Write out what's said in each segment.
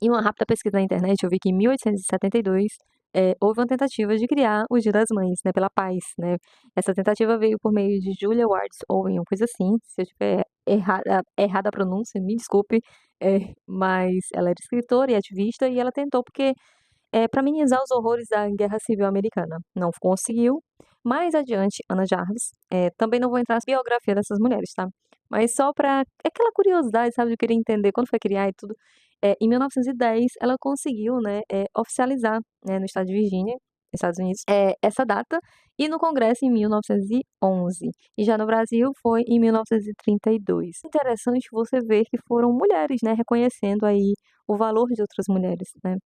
Em uma rápida pesquisa na internet, eu vi que em 1872 houve uma tentativa de criar o Dia das Mães, né, pela paz, né? Essa tentativa veio por meio de Julia Wards Owen, uma coisa assim. Se eu tiver errada a pronúncia, me desculpe, mas ela era escritora e ativista e ela tentou porque para minimizar os horrores da Guerra Civil Americana. Não conseguiu. Mais adiante, Ana Jarvis. Também não vou entrar na biografia dessas mulheres, tá? Mas só para aquela curiosidade, sabe, de querer entender quando foi criar e tudo. Em 1910, ela conseguiu, né, oficializar, né, no estado de Virgínia, Estados Unidos, essa data, e no Congresso em 1911. E já no Brasil foi em 1932. Interessante você ver que foram mulheres, né, reconhecendo aí o valor de outras mulheres, né?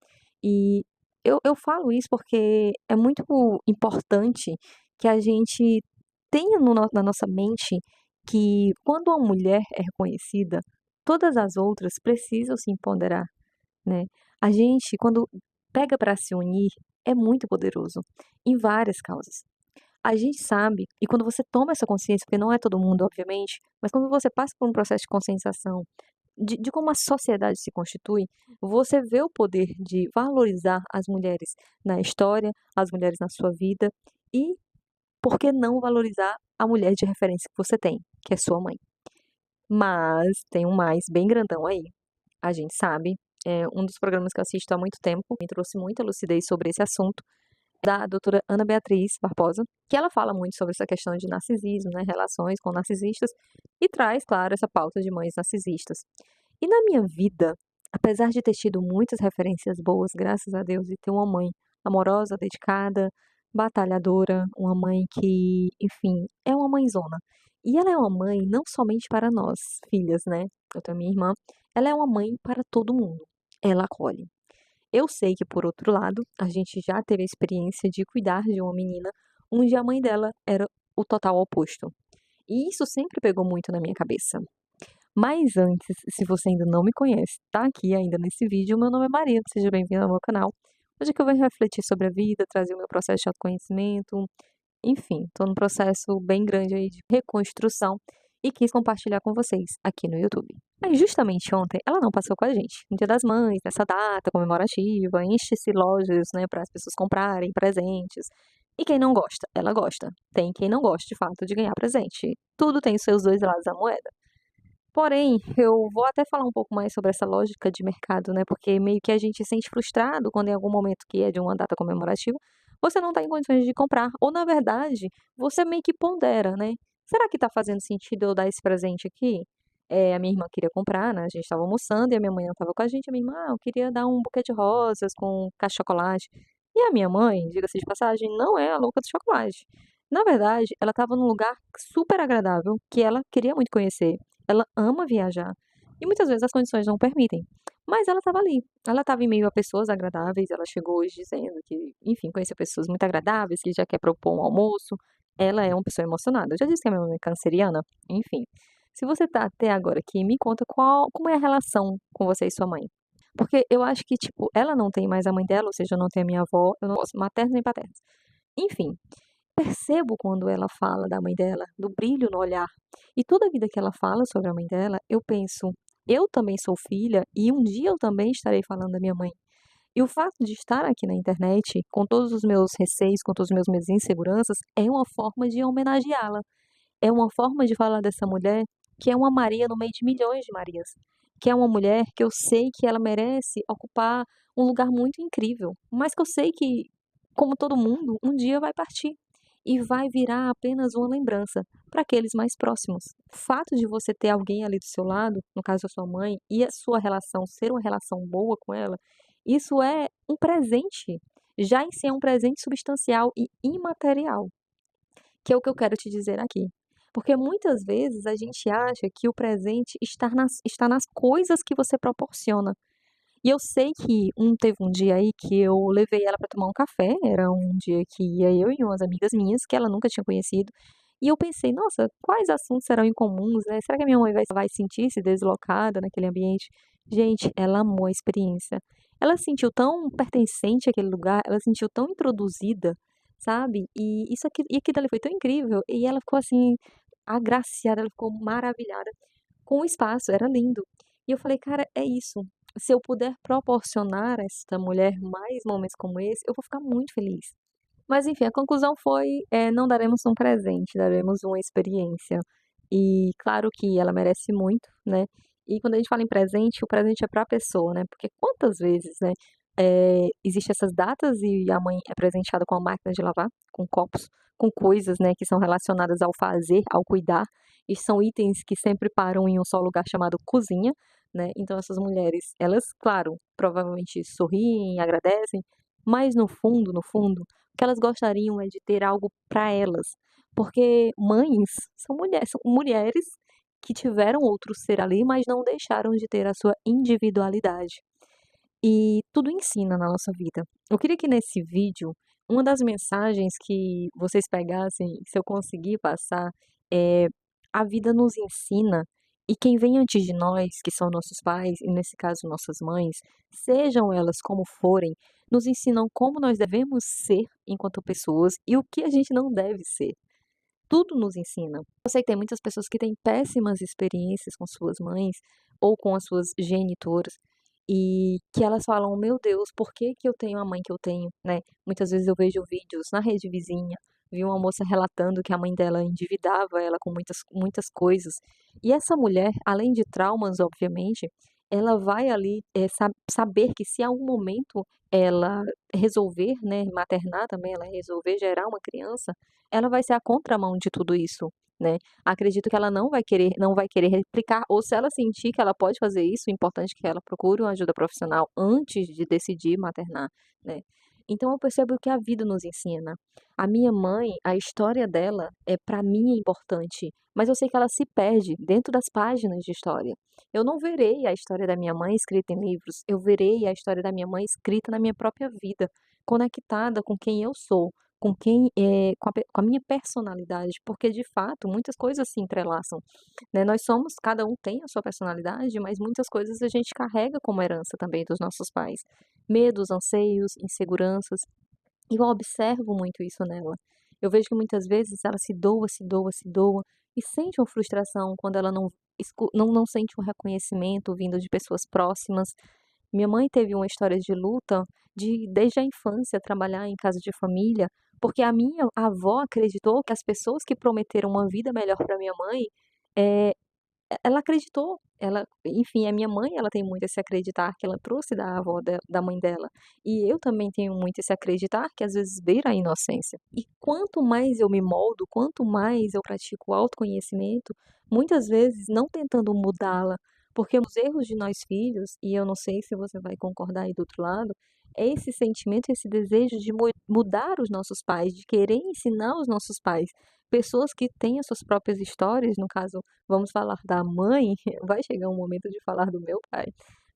E eu falo isso porque é muito importante que a gente tenha na nossa mente que quando uma mulher é reconhecida, todas as outras precisam se empoderar, né? A gente, quando pega para se unir, é muito poderoso em várias causas. A gente sabe, e quando você toma essa consciência, porque não é todo mundo, obviamente, mas quando você passa por um processo de conscientização de como a sociedade se constitui, você vê o poder de valorizar as mulheres na história, as mulheres na sua vida e por que não valorizar a mulher de referência que você tem, que é sua mãe. Mas tem um mais bem grandão aí. A gente sabe, um dos programas que eu assisto há muito tempo me trouxe muita lucidez sobre esse assunto, da doutora Ana Beatriz Barbosa, que ela fala muito sobre essa questão de narcisismo, né, relações com narcisistas, e traz, claro, essa pauta de mães narcisistas. E na minha vida, apesar de ter tido muitas referências boas, graças a Deus, e ter uma mãe amorosa, dedicada, batalhadora, uma mãe que, enfim, é uma mãezona. E ela é uma mãe não somente para nós, filhas, né? Eu tenho minha irmã. Ela é uma mãe para todo mundo. Ela acolhe. Eu sei que, por outro lado, a gente já teve a experiência de cuidar de uma menina onde a mãe dela era o total oposto. E isso sempre pegou muito na minha cabeça. Mas antes, se você ainda não me conhece, tá aqui ainda nesse vídeo, meu nome é Maria, seja bem-vindo ao meu canal. Hoje é que eu venho refletir sobre a vida, trazer o meu processo de autoconhecimento, enfim, tô num processo bem grande aí de reconstrução e quis compartilhar com vocês aqui no YouTube. Aí justamente ontem ela não passou com a gente, no Dia das Mães, nessa data comemorativa, enche-se lojas, né, para as pessoas comprarem presentes. E quem não gosta, ela gosta. Tem quem não gosta de fato de ganhar presente. Tudo tem os seus dois lados da moeda. Porém, eu vou até falar um pouco mais sobre essa lógica de mercado, né? Porque meio que a gente se sente frustrado quando em algum momento que é de uma data comemorativa, você não está em condições de comprar. Ou, na verdade, você meio que pondera, né? Será que está fazendo sentido eu dar esse presente aqui? A minha irmã queria comprar, né? A gente estava almoçando e a minha mãe não estava com a gente. A minha irmã, eu queria dar um buquê de rosas com caixa de chocolate. E a minha mãe, diga-se de passagem, não é a louca do chocolate. Na verdade, ela estava num lugar super agradável que ela queria muito conhecer. Ela ama viajar e muitas vezes as condições não permitem. Mas ela estava ali. Ela estava em meio a pessoas agradáveis. Ela chegou hoje dizendo que, enfim, conheceu pessoas muito agradáveis, que já quer propor um almoço. Ela é uma pessoa emocionada. Eu já disse que a minha mãe é canceriana. Enfim, se você tá até agora aqui, me conta como é a relação com você e sua mãe. Porque eu acho que, tipo, ela não tem mais a mãe dela, ou seja, eu não tenho a minha avó, eu não posso materna nem paterna. Enfim, percebo quando ela fala da mãe dela, do brilho no olhar. E toda a vida que ela fala sobre a mãe dela, eu penso, eu também sou filha e um dia eu também estarei falando da minha mãe. E o fato de estar aqui na internet, com todos os meus receios, com todos os meus medos e inseguranças, é uma forma de homenageá-la. É uma forma de falar dessa mulher que é uma Maria no meio de milhões de Marias. Que é uma mulher que eu sei que ela merece ocupar um lugar muito incrível, mas que eu sei que, como todo mundo, um dia vai partir e vai virar apenas uma lembrança para aqueles mais próximos. O fato de você ter alguém ali do seu lado, no caso a sua mãe, e a sua relação ser uma relação boa com ela, isso é um presente. Já em si é um presente substancial e imaterial, que é o que eu quero te dizer aqui. Porque muitas vezes a gente acha que o presente está nas coisas que você proporciona. E eu sei que teve um dia aí que eu levei ela para tomar um café, era um dia que ia eu e umas amigas minhas, que ela nunca tinha conhecido, e eu pensei: "Nossa, quais assuntos serão incomuns, né? Será que a minha mãe vai sentir-se deslocada naquele ambiente?". Gente, ela amou a experiência. Ela se sentiu tão pertencente àquele lugar, ela se sentiu tão introduzida, sabe? E isso aqui e aquilo ali foi tão incrível, e ela ficou assim agraciada, ela ficou maravilhada com o espaço, era lindo. E eu falei: "Cara, é isso. se eu puder proporcionar a esta mulher mais momentos como esse, eu vou ficar muito feliz. Mas enfim, a conclusão foi, não daremos um presente, daremos uma experiência. E claro que ela merece muito, né. E quando a gente fala em presente, o presente é para a pessoa, né, porque quantas vezes, né, existe essas datas e a mãe é presenteada com a máquina de lavar, com copos, com coisas, né, que são relacionadas ao fazer, ao cuidar, e são itens que sempre param em um só lugar chamado cozinha, né. Então essas mulheres, elas, claro, provavelmente sorriem, agradecem, mas no fundo, no fundo, o que elas gostariam é de ter algo para elas, porque mães são mulheres que tiveram outro ser ali, mas não deixaram de ter a sua individualidade. E tudo ensina na nossa vida. Eu queria que nesse vídeo, uma das mensagens que vocês pegassem, se eu conseguir passar, é: a vida nos ensina e quem vem antes de nós, que são nossos pais, e nesse caso nossas mães, sejam elas como forem, nos ensinam como nós devemos ser enquanto pessoas e o que a gente não deve ser. Tudo nos ensina. Eu sei que tem muitas pessoas que têm péssimas experiências com suas mães ou com as suas genitoras e que elas falam: "Meu Deus, por que que eu tenho a mãe que eu tenho?", né. Muitas vezes eu vejo vídeos na rede vizinha, vi uma moça relatando que a mãe dela endividava ela com muitas coisas. E essa mulher, além de traumas, obviamente, ela vai ali, saber que se a um momento ela resolver, né, maternar também, ela resolver gerar uma criança, ela vai ser a contramão de tudo isso, né. Acredito que ela não vai querer replicar, ou se ela sentir que ela pode fazer isso, o importante é que ela procure uma ajuda profissional antes de decidir maternar, né. Então eu percebo que a vida nos ensina. A minha mãe, a história dela para mim é importante, mas eu sei que ela se perde dentro das páginas de história. Eu não verei a história da minha mãe escrita em livros, eu verei a história da minha mãe escrita na minha própria vida, conectada com quem eu sou, com quem, com a minha personalidade, porque de fato muitas coisas se entrelaçam, né. Nós somos cada um tem a sua personalidade, mas muitas coisas a gente carrega como herança também dos nossos pais. Medos, anseios, inseguranças, e eu observo muito isso nela. Eu vejo que muitas vezes ela se doa, se doa, se doa, e sente uma frustração quando ela não sente um reconhecimento vindo de pessoas próximas. Minha mãe teve uma história de luta desde a infância trabalhar em casa de família, porque a minha avó acreditou que as pessoas que prometeram uma vida melhor para minha mãe, eh, ela acreditou, enfim, a minha mãe, ela tem muito esse acreditar que ela trouxe da mãe dela, e eu também tenho muito esse acreditar que às vezes beira a inocência. E quanto mais eu me moldo, quanto mais eu pratico o autoconhecimento, muitas vezes não tentando mudá-la, porque os erros de nós filhos, e eu não sei se você vai concordar aí do outro lado, é esse sentimento, esse desejo de mudar os nossos pais, de querer ensinar os nossos pais. Pessoas que têm as suas próprias histórias, no caso, vamos falar da mãe, vai chegar um momento de falar do meu pai,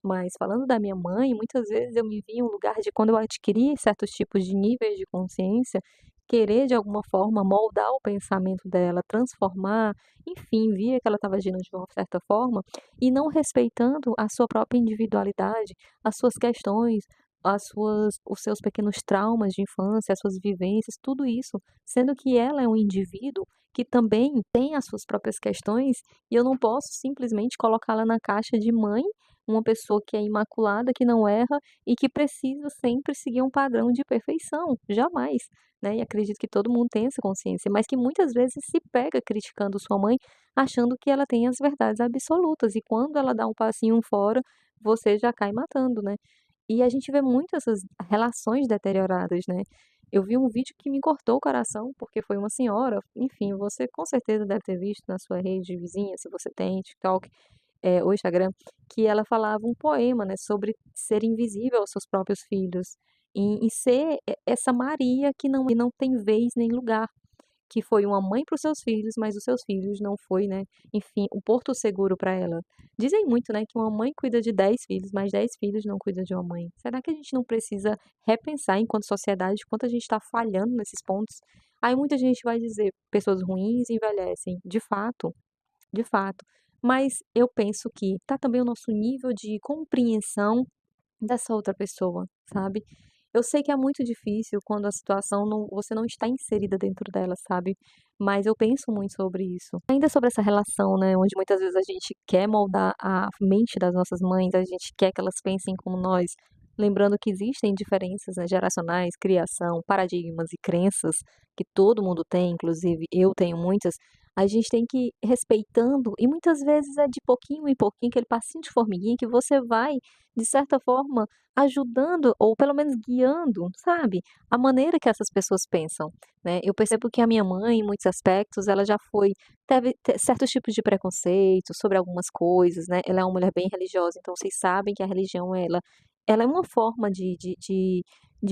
mas falando da minha mãe, muitas vezes eu me vi em um lugar de quando eu adquiri certos tipos de níveis de consciência, querer de alguma forma moldar o pensamento dela, transformar, enfim, via que ela estava agindo de uma certa forma e não respeitando a sua própria individualidade, as suas questões, os seus pequenos traumas de infância, as suas vivências, tudo isso, sendo que ela é um indivíduo que também tem as suas próprias questões e eu não posso simplesmente colocá-la na caixa de mãe, uma pessoa que é imaculada, que não erra e que precisa sempre seguir um padrão de perfeição, jamais, né. E acredito que todo mundo tem essa consciência, mas que muitas vezes se pega criticando sua mãe, achando que ela tem as verdades absolutas e quando ela dá um passinho fora, você já cai matando, né. E a gente vê muito essas relações deterioradas, né. Eu vi um vídeo que me cortou o coração, porque foi uma senhora, enfim, você com certeza deve ter visto na sua rede vizinha, se você tem TikTok, ou Instagram, que ela falava um poema, né, sobre ser invisível aos seus próprios filhos, e ser essa Maria que não tem vez nem lugar, que foi uma mãe para os seus filhos, mas os seus filhos não foi, né, enfim, um porto seguro para ela. Dizem muito, né, que uma mãe cuida de 10 filhos, mas 10 filhos não cuidam de uma mãe. Será que a gente não precisa repensar enquanto sociedade quanto a gente está falhando nesses pontos? Aí muita gente vai dizer: "Pessoas ruins envelhecem", de fato, mas eu penso que tá também o nosso nível de compreensão dessa outra pessoa, sabe. Eu sei que é muito difícil quando a situação não você não está inserida dentro dela, sabe, mas eu penso muito sobre isso. Ainda sobre essa relação, né, onde muitas vezes a gente quer moldar a mente das nossas mães, a gente quer que elas pensem como nós, lembrando que existem diferenças, né, geracionais, criação, paradigmas e crenças que todo mundo tem, inclusive eu tenho muitas, a gente tem que ir respeitando e muitas vezes é de pouquinho em pouquinho, aquele passinho de formiguinha que você vai, de certa forma, ajudando ou pelo menos guiando, sabe, a maneira que essas pessoas pensam, né. Eu percebo que a minha mãe, em muitos aspectos, ela já foi teve certos tipos de preconceito sobre algumas coisas, né. Ela é uma mulher bem religiosa, então vocês sabem que a religião ela é uma forma de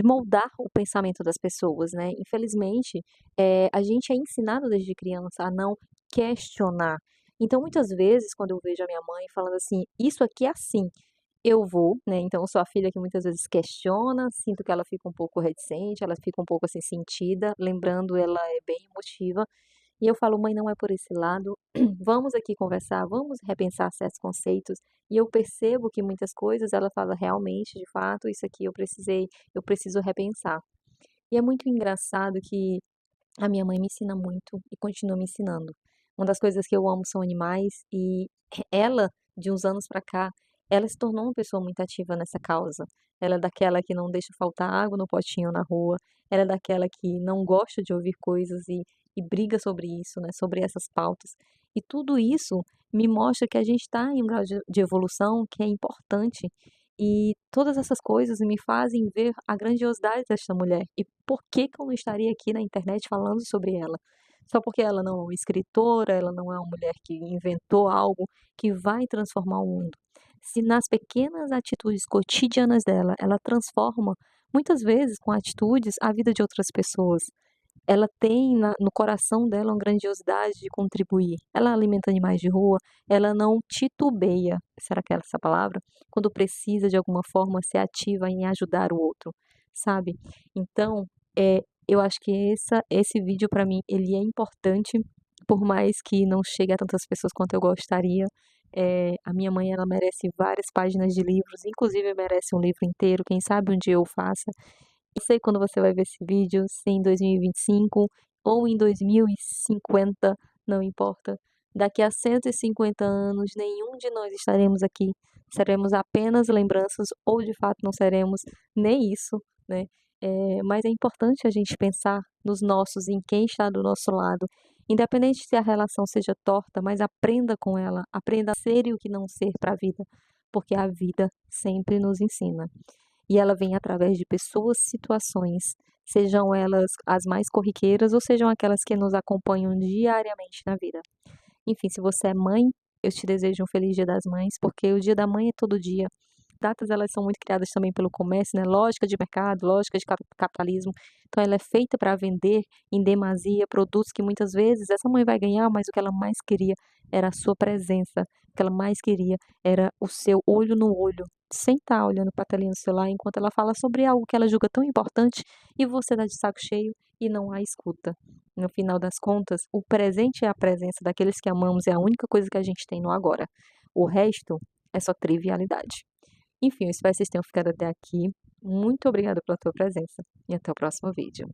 moldar o pensamento das pessoas, né. Infelizmente, a gente é ensinado desde criança a não questionar. Então, muitas vezes, quando eu vejo a minha mãe falando assim: "Isso aqui é assim", eu vou, né, então eu sou a filha que muitas vezes questiona, sinto que ela fica um pouco reticente, ela fica um pouco, assim, sentida, lembrando, ela é bem emotiva, e eu falo: "Mãe, não é por esse lado, vamos aqui conversar, vamos repensar certos conceitos", e eu percebo que muitas coisas ela fala: "Realmente, de fato, isso aqui eu preciso repensar". E é muito engraçado que a minha mãe me ensina muito e continua me ensinando. Uma das coisas que eu amo são animais e ela, de uns anos pra cá, ela se tornou uma pessoa muito ativa nessa causa. Ela é daquela que não deixa faltar água no potinho na rua, ela é daquela que não gosta de ouvir coisas e briga sobre isso, né, sobre essas pautas. E tudo isso me mostra que a gente está em um grau de evolução que é importante e todas essas coisas me fazem ver a grandiosidade desta mulher e por que que eu não estaria aqui na internet falando sobre ela. Só porque ela não é uma escritora, ela não é uma mulher que inventou algo que vai transformar o mundo. Se nas pequenas atitudes cotidianas dela, ela transforma, muitas vezes com atitudes, a vida de outras pessoas. Ela tem no coração dela uma grandiosidade de contribuir. Ela alimenta animais de rua, ela não titubeia, será que é essa a palavra? Quando precisa de alguma forma ser ativa em ajudar o outro, sabe. Então, eu acho que esse vídeo para mim ele é importante, por mais que não chegue a tantas pessoas quanto eu gostaria. A minha mãe ela merece várias páginas de livros, inclusive merece um livro inteiro, quem sabe um dia eu faça. Não sei quando você vai ver esse vídeo, se em 2025 ou em 2050, não importa. Daqui a 150 anos, nenhum de nós estaremos aqui. Seremos apenas lembranças ou de fato não seremos nem isso, né. Mas é importante a gente pensar nos nossos, em quem está do nosso lado, independente se a relação seja torta, mas aprenda com ela, aprenda a ser e o que não ser para a vida, porque a vida sempre nos ensina. E ela vem através de pessoas, situações, sejam elas as mais corriqueiras ou sejam aquelas que nos acompanham diariamente na vida. Enfim, se você é mãe, eu te desejo um feliz Dia das Mães, porque o Dia da Mãe é todo dia. Datas elas são muito criadas também pelo comércio, né, lógica de mercado, lógica de capitalismo, então ela é feita para vender em demasia produtos que muitas vezes essa mãe vai ganhar, mas o que ela mais queria era a sua presença, o que ela mais queria era o seu olho no olho, sem estar olhando para a telinha do celular enquanto ela fala sobre algo que ela julga tão importante e você dá de saco cheio e não a escuta. No final das contas, o presente é a presença daqueles que amamos, é a única coisa que a gente tem no agora. O resto é só trivialidade. Enfim, eu espero que vocês tenham ficado até aqui. Muito obrigada pela tua presença e até o próximo vídeo.